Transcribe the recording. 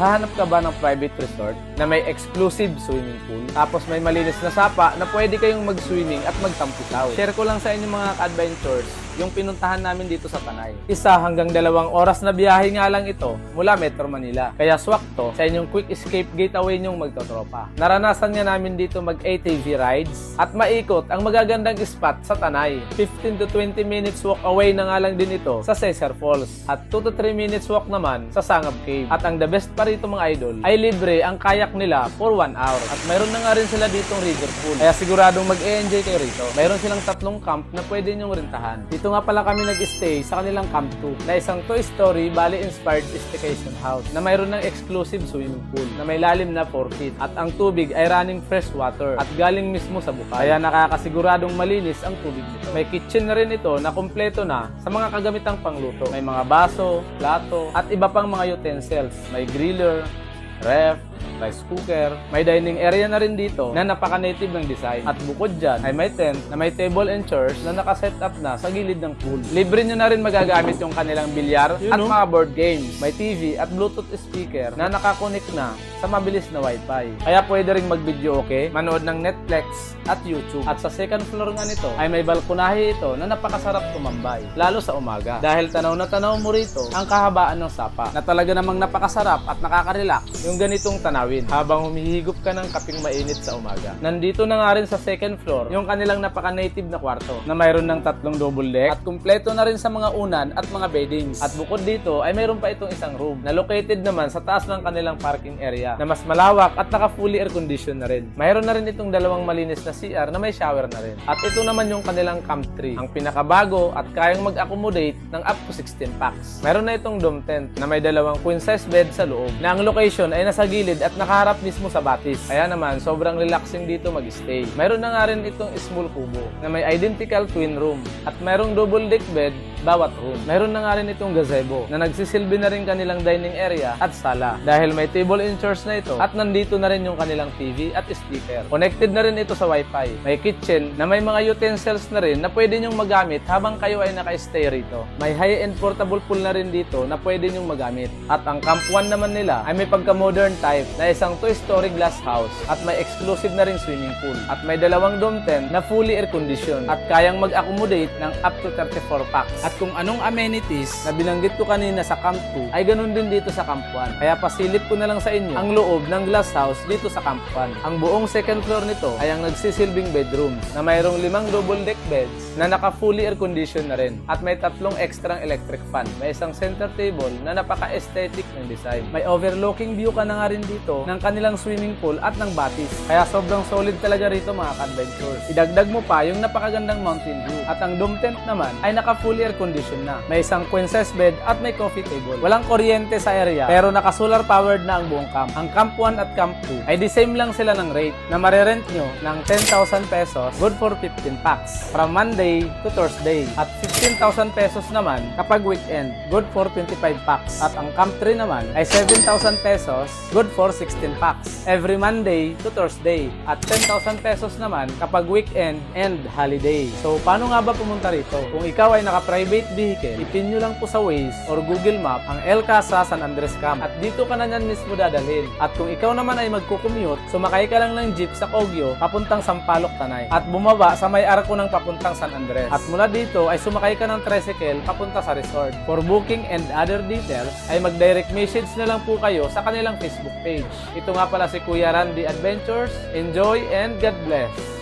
Naghahanap ka ba ng private resort na may exclusive swimming pool? Tapos may malinis na sapa na pwede kayong mag-swimming at magtampisaw. Share ko lang sa inyo mga ka-adventures yung pinuntahan namin dito sa Tanay. 1 hanggang 2 oras na biyahe nga lang ito mula Metro Manila. Kaya swak to sa inyong quick escape getaway nyong magtotropa. Naranasan nga namin dito mag-ATV rides at maikot ang magagandang spot sa Tanay. 15 to 20 minutes walk away na nga lang din ito sa Cesar Falls at 2 to 3 minutes walk naman sa Sangab Cave. At ang the best pa rito mga idol ay libre ang kayak nila for 1 hour. At mayroon na nga rin sila ditong river pool. Kaya siguradong mag-e-enjoy kayo rito. Mayroon silang 3 camp na pwede nyong rentahan. Dito nga pala kami nag-stay sa kanilang Camp 2 na isang Toy Story Bali-inspired staycation house na mayroon ng exclusive swimming pool na may lalim na 4 feet at ang tubig ay running fresh water at galing mismo sa bukal. Kaya nakakasiguradong malinis ang tubig nito. May kitchen na rin ito na kumpleto na sa mga kagamitang pangluto. May mga baso, plato at iba pang mga utensils. May griller, ref, rice cooker. May dining area na rin dito na napaka-native ng design. At bukod dyan ay may tent na may table and chairs na nakaset up na sa gilid ng pool. Libre nyo na rin magagamit yung kanilang bilyar at mga board games. May TV at Bluetooth speaker na nakakonek na sa mabilis na wifi. Kaya pwede rin mag-video okay, manood ng Netflix at YouTube. At sa second floor nga nito ay may balkonahe ito na napakasarap tumambay, lalo sa umaga. Dahil tanaw na tanaw mo rito ang kahabaan ng sapa na talaga namang napakasarap at nakaka-relax yung ganitong tanawin habang humihigop ka ng kaping mainit sa umaga. Nandito na nga rin sa second floor yung kanilang napaka-native na kwarto na mayroon ng 3 double deck at kumpleto na rin sa mga unan at mga beddings. At bukod dito ay mayroon pa itong isang room na located naman sa taas ng kanilang parking area na mas malawak at naka-fully air condition na rin. Mayroon na rin itong 2 malinis na CR na may shower na rin. At ito naman yung kanilang Camp 3, ang pinakabago at kayang mag-accommodate ng up to 16 packs. Mayroon na itong dome tent na may 2 queen size bed sa loob na ang location ay nasa gilid at nakaharap mismo sa batis. Kaya naman, sobrang relaxing dito mag-stay. Mayroon na nga rin itong small kubo na may identical twin room at mayroong double deck bed bawat room. Mayroon na nga rin itong gazebo na nagsisilbi na rin kanilang dining area at sala dahil may table and chairs na ito at nandito na rin yung kanilang TV at speaker. Connected na rin ito sa wifi. May kitchen na may mga utensils na rin na pwede nyong magamit habang kayo ay naka-stay rito. May high-end portable pool na rin dito na pwede nyong magamit. At ang Camp 1 naman nila ay may pagka-modern type na isang Toy Story glass house at may exclusive na ring swimming pool at may 2 dome tent na fully air conditioned at kayang mag-accommodate ng up to 34 packs. At kung anong amenities na binanggit ko kanina sa Camp 2 ay ganun din dito sa Camp 1. Kaya pasilip ko na lang sa inyo ang loob ng glass house dito sa Camp 1. Ang buong second floor nito ay ang nagsisilbing bedrooms na mayroong 5 double deck beds na naka-fully air conditioned na rin at may 3 extra electric fan. May isang center table na napaka-aesthetic ng design. May overlooking view ka na nga rin dito ng kanilang swimming pool at ng batis. Kaya sobrang solid talaga rito mga ka-adventures. Idagdag mo pa yung napakagandang mountain view. At ang dome tent naman ay naka-fully air conditioned na. May isang queen size bed at may coffee table. Walang kuryente sa area pero naka-solar powered na ang buong camp. Ang Camp 1 at Camp 2 ay the same lang sila ng rate na marerent nyo ng 10,000 pesos good for 15 packs from Monday to Thursday at 15,000 pesos naman kapag weekend good for 25 packs. At ang Camp 3 naman ay 7,000 pesos good for 16 packs every Monday to Thursday at 10,000 pesos naman kapag weekend and holiday. So paano nga ba pumunta rito? Kung ikaw ay naka-private vehicle, ipin nyo lang po sa Waze or Google Map ang El Casa San Andres Camp at dito ka na nyan mismo dadalhin. At kung ikaw naman ay magkukommute, sumakay ka lang ng jeep sa Kogyo papuntang Sampaloc, Tanay at bumaba sa may arko ng papuntang San Andres. At mula dito ay sumakay ka ng tricycle papunta sa resort. For booking and other details ay mag-direct message na lang po kayo sa kanilang Facebook page. Ito nga pala si Kuya Randy Adventures. Enjoy and God bless!